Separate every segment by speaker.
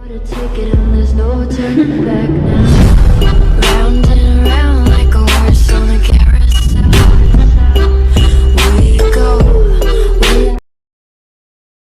Speaker 1: A ticket and there's no turning back now. Round and around like a horse on a carousel. Where you go?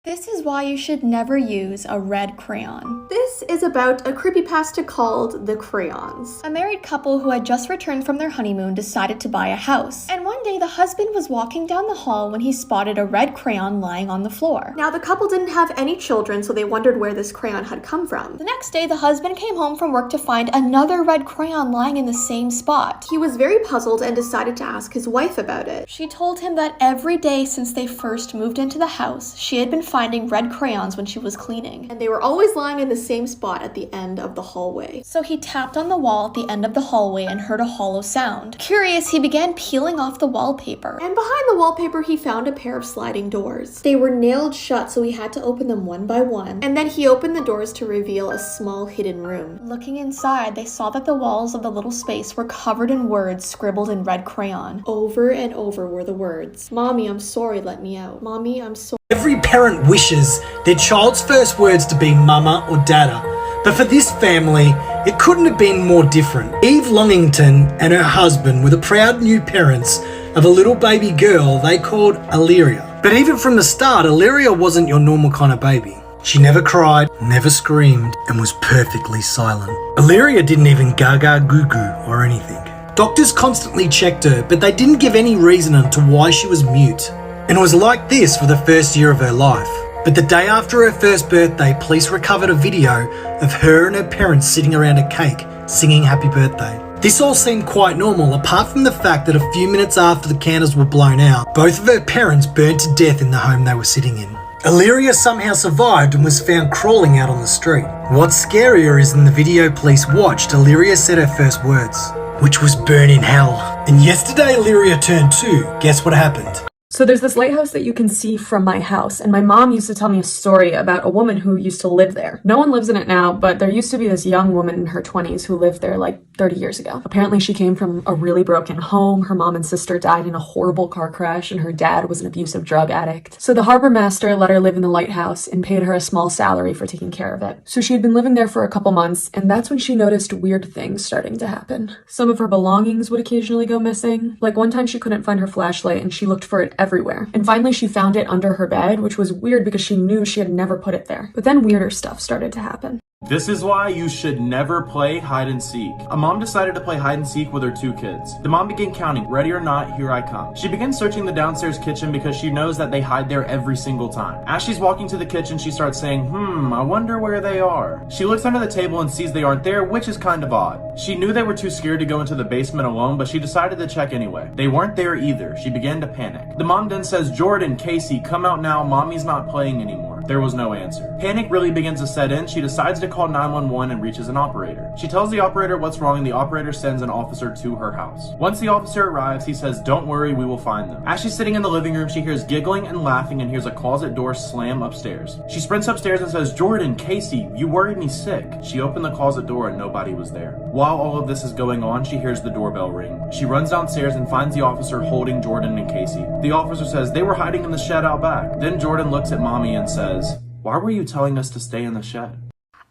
Speaker 2: This is why you should never use a red crayon.
Speaker 3: This is about a creepypasta called The Crayons.
Speaker 2: A married couple who had just returned from their honeymoon decided to buy a house. And one day the husband was walking down the hall when he spotted a red crayon lying on the floor.
Speaker 3: Now the couple didn't have any children, so they wondered where this crayon had come from.
Speaker 2: The next day the husband came home from work to find another red crayon lying in the same spot.
Speaker 3: He was very puzzled and decided to ask his wife about it.
Speaker 2: She told him that every day since they first moved into the house, she had been finding red crayons when she was cleaning.
Speaker 3: And they were always lying in the same spot at the end of the hallway.
Speaker 2: So he tapped on the wall at the end of the hallway and heard a hollow sound. Curious, he began peeling off the wallpaper.
Speaker 3: And behind the wallpaper, he found a pair of sliding doors. They were nailed shut, so he had to open them one by one. And then he opened the doors to reveal a small hidden room.
Speaker 2: Looking inside, they saw that the walls of the little space were covered in words scribbled in red crayon.
Speaker 3: Over and over were the words. Mommy, I'm sorry, let me out. Mommy, I'm sorry.
Speaker 4: Every parent wishes their child's first words to be mama or dada, but for this family, it couldn't have been more different. Eve Longington and her husband were the proud new parents of a little baby girl they called Illyria. But even from the start, Illyria wasn't your normal kind of baby. She never cried, never screamed, and was perfectly silent. Illyria didn't even gaga goo goo or anything. Doctors constantly checked her, but they didn't give any reason as to why she was mute. And it was like this for the first year of her life. But the day after her first birthday, police recovered a video of her and her parents sitting around a cake, singing happy birthday. This all seemed quite normal, apart from the fact that a few minutes after the candles were blown out, both of her parents burned to death in the home they were sitting in. Illyria somehow survived and was found crawling out on the street. What's scarier is in the video police watched, Illyria said her first words, which was burn in hell. And yesterday Illyria turned 2. Guess what happened?
Speaker 5: So there's this lighthouse that you can see from my house, and my mom used to tell me a story about a woman who used to live there. No one lives in it now, but there used to be this young woman in her 20s who lived there like 30 years ago. Apparently she came from a really broken home. Her mom and sister died in a horrible car crash, and her dad was an abusive drug addict. So the harbor master let her live in the lighthouse and paid her a small salary for taking care of it. So she had been living there for a couple months, and that's when she noticed weird things starting to happen. Some of her belongings would occasionally go missing. Like one time she couldn't find her flashlight and she looked for it everywhere. And finally she found it under her bed, which was weird because she knew she had never put it there. But then weirder stuff started to happen.
Speaker 6: This is why you should never play hide and seek. A mom decided to play hide and seek with her 2 kids. The mom began counting, ready or not, here I come. She begins searching the downstairs kitchen because she knows that they hide there every single time. As she's walking to the kitchen, she starts saying, I wonder where they are. She looks under the table and sees they aren't there, which is kind of odd. She knew they were too scared to go into the basement alone, but she decided to check anyway. They weren't there either. She began to panic. The mom then says, Jordan, Casey, come out now, mommy's not playing anymore. There was no answer. Panic really begins to set in. She decides to call 911 and reaches an operator. She tells the operator what's wrong and the operator sends an officer to her house. Once the officer arrives, he says, don't worry, we will find them. As she's sitting in the living room, she hears giggling and laughing and hears a closet door slam upstairs. She sprints upstairs and says, Jordan, Casey, you worried me sick. She opened the closet door and nobody was there. While all of this is going on, she hears the doorbell ring. She runs downstairs and finds the officer holding Jordan and Casey. The officer says they were hiding in the shed out back. Then Jordan looks at mommy and says, why were you telling us to stay in the shed?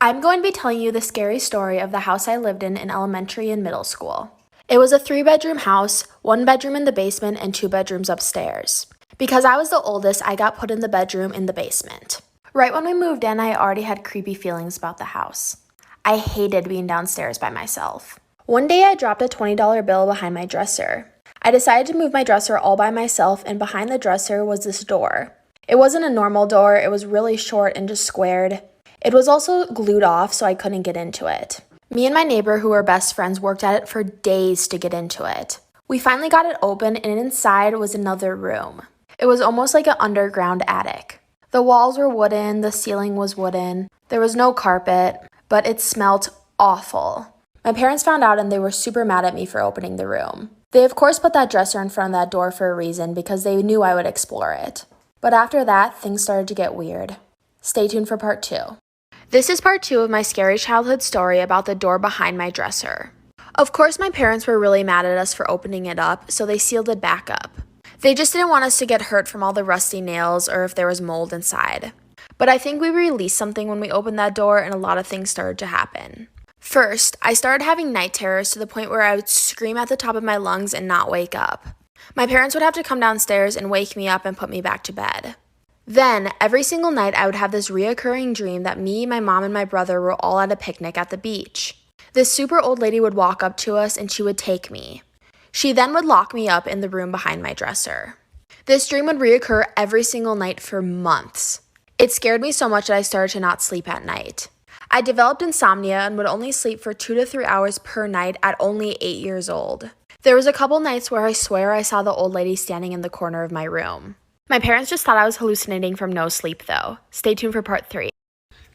Speaker 7: I'm going to be telling you the scary story of the house I lived in elementary and middle school. It was a 3-bedroom house, 1 bedroom in the basement and 2 bedrooms upstairs. Because I was the oldest, I got put in the bedroom in the basement. Right when we moved in, I already had creepy feelings about the house. I hated being downstairs by myself. One day I dropped a $20 bill behind my dresser. I decided to move my dresser all by myself, and behind the dresser was this door. It wasn't a normal door, it was really short and just squared. It was also glued off, so I couldn't get into it. Me and my neighbor, who were best friends, worked at it for days to get into it. We finally got it open, and inside was another room. It was almost like an underground attic. The walls were wooden, the ceiling was wooden, there was no carpet, but it smelled awful. My parents found out and they were super mad at me for opening the room. They of course put that dresser in front of that door for a reason because they knew I would explore it. But after that, things started to get weird. Stay tuned for part 2. This is part 2 of my scary childhood story about the door behind my dresser. Of course, my parents were really mad at us for opening it up, so they sealed it back up. They just didn't want us to get hurt from all the rusty nails or if there was mold inside. But I think we released something when we opened that door and a lot of things started to happen. First, I started having night terrors to the point where I would scream at the top of my lungs and not wake up. My parents would have to come downstairs and wake me up and put me back to bed. Then, every single night I would have this reoccurring dream that me, my mom, and my brother were all at a picnic at the beach. This super old lady would walk up to us and she would take me. She then would lock me up in the room behind my dresser. This dream would reoccur every single night for months. It scared me so much that I started to not sleep at night. I developed insomnia and would only sleep for 2 to 3 hours per night at only 8 years old. There was a couple nights where I swear I saw the old lady standing in the corner of my room. My parents just thought I was hallucinating from no sleep though. Stay tuned for part 3.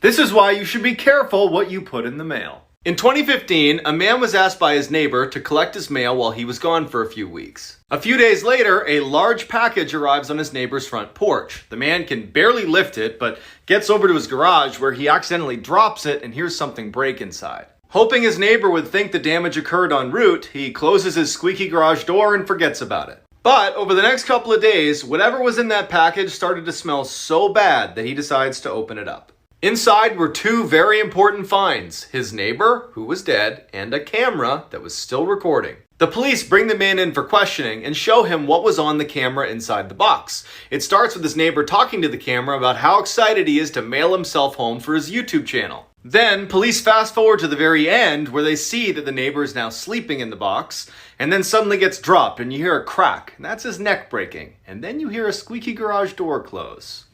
Speaker 8: This is why you should be careful what you put in the mail. In 2015, a man was asked by his neighbor to collect his mail while he was gone for a few weeks. A few days later, a large package arrives on his neighbor's front porch. The man can barely lift it, but gets over to his garage where he accidentally drops it and hears something break inside. Hoping his neighbor would think the damage occurred en route, he closes his squeaky garage door and forgets about it. But over the next couple of days, whatever was in that package started to smell so bad that he decides to open it up. Inside were 2 very important finds, his neighbor, who was dead, and a camera that was still recording. The police bring the man in for questioning and show him what was on the camera inside the box. It starts with his neighbor talking to the camera about how excited he is to mail himself home for his YouTube channel. Then, police fast forward to the very end where they see that the neighbor is now sleeping in the box, and then suddenly gets dropped and you hear a crack, and that's his neck breaking. And then you hear a squeaky garage door close.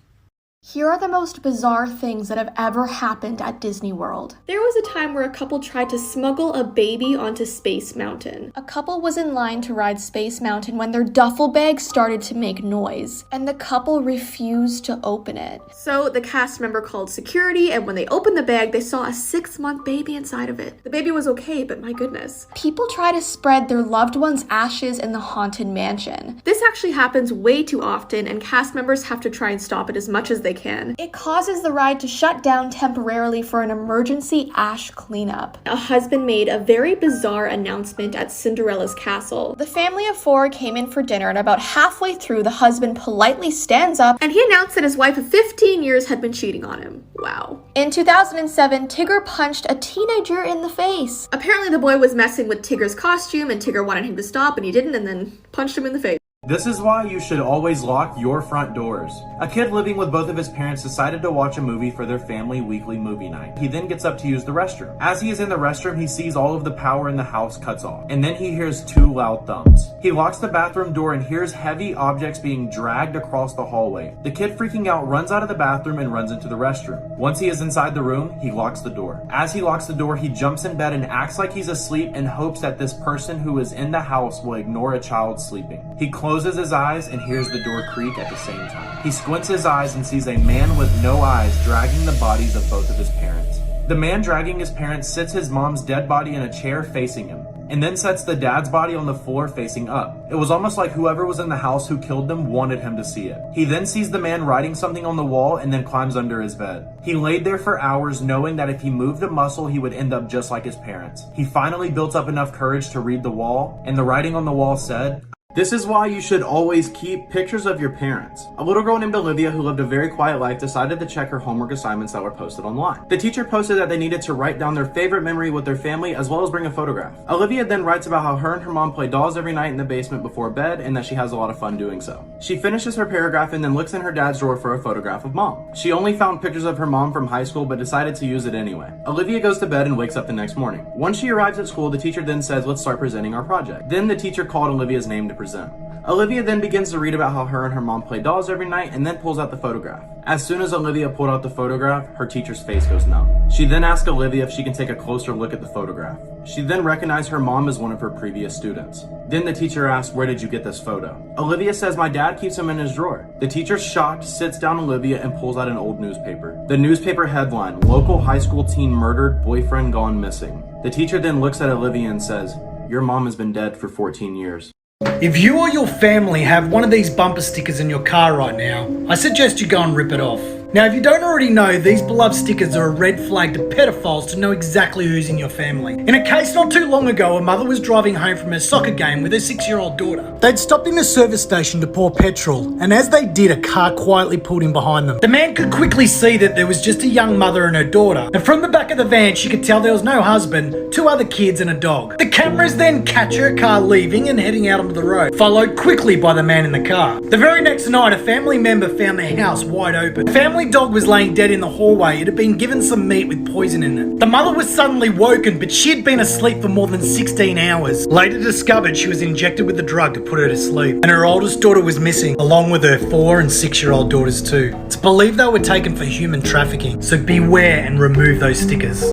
Speaker 2: Here are the most bizarre things that have ever happened at Disney World.
Speaker 3: There was a time where a couple tried to smuggle a baby onto Space Mountain.
Speaker 2: A couple was in line to ride Space Mountain when their duffel bag started to make noise, and the couple refused to open it.
Speaker 3: So the cast member called security, and when they opened the bag, they saw a 6-month baby inside of it. The baby was okay, but my goodness.
Speaker 2: People try to spread their loved ones' ashes in the Haunted Mansion.
Speaker 3: This actually happens way too often, and cast members have to try and stop it as much as they can.
Speaker 2: It causes the ride to shut down temporarily for an emergency ash cleanup.
Speaker 3: A husband made a very bizarre announcement at Cinderella's castle.
Speaker 2: The family of 4 came in for dinner, and about halfway through, the husband politely stands up
Speaker 3: And he announced that his wife of 15 years had been cheating on him. Wow.
Speaker 2: In 2007, Tigger punched a teenager in the face.
Speaker 3: Apparently the boy was messing with Tigger's costume, and Tigger wanted him to stop, and he didn't, and then punched him in the face.
Speaker 6: This is why you should always lock your front doors. A kid living with both of his parents decided to watch a movie for their family weekly movie night. He then gets up to use the restroom. As he is in the restroom, he sees all of the power in the house cuts off, and then he hears 2 loud thumps. He locks the bathroom door and hears heavy objects being dragged across the hallway. The kid, freaking out, runs out of the bathroom and runs into the restroom. Once he is inside the room, he locks the door. As he locks the door, he jumps in bed and acts like he's asleep and hopes that this person who is in the house will ignore a child sleeping. He closes his eyes and hears the door creak at the same time. He squints his eyes and sees a man with no eyes dragging the bodies of both of his parents. The man dragging his parents sits his mom's dead body in a chair facing him, and then sets the dad's body on the floor facing up. It was almost like whoever was in the house who killed them wanted him to see it. He then sees the man writing something on the wall and then climbs under his bed. He laid there for hours knowing that if he moved a muscle, he would end up just like his parents. He finally built up enough courage to read the wall, and the writing on the wall said, "This is why you should always keep pictures of your parents." A little girl named Olivia, who lived a very quiet life, decided to check her homework assignments that were posted online. The teacher posted that they needed to write down their favorite memory with their family as well as bring a photograph. Olivia then writes about how her and her mom play dolls every night in the basement before bed and that she has a lot of fun doing so. She finishes her paragraph and then looks in her dad's drawer for a photograph of mom. She only found pictures of her mom from high school but decided to use it anyway. Olivia goes to bed and wakes up the next morning. Once she arrives at school, the teacher then says, "Let's start presenting our project." Then the teacher called Olivia's name to present. Olivia then begins to read about how her and her mom play dolls every night and then pulls out the photograph. As soon as Olivia pulled out the photograph, her teacher's face goes numb. She then asks Olivia if she can take a closer look at the photograph. She then recognized her mom as one of her previous students. Then the teacher asks, "Where did you get this photo?" Olivia says, "My dad keeps them in his drawer." The teacher, shocked, sits down Olivia and pulls out an old newspaper. The newspaper headline, "Local high school teen murdered, boyfriend gone missing." The teacher then looks at Olivia and says, "Your mom has been dead for 14 years.
Speaker 4: If you or your family have one of these bumper stickers in your car right now, I suggest you go and rip it off. Now, if you don't already know, these beloved stickers are a red flag to pedophiles to know exactly who's in your family. In a case not too long ago, a mother was driving home from her soccer game with her 6-year-old daughter. They'd stopped in a service station to pour petrol, and as they did, a car quietly pulled in behind them. The man could quickly see that there was just a young mother and her daughter, and from the back of the van, she could tell there was no husband, 2 other kids and a dog. The cameras then catch her car leaving and heading out onto the road, followed quickly by the man in the car. The very next night, a family member found their house wide open. The family dog was laying dead in the hallway. It had been given some meat with poison in it. The mother was suddenly woken, but she had been asleep for more than 16 hours. Later discovered she was injected with the drug to put her to sleep, and her oldest daughter was missing, along with her 4 and 6-year-old daughters too. It's believed they were taken for human trafficking, so beware and remove those stickers.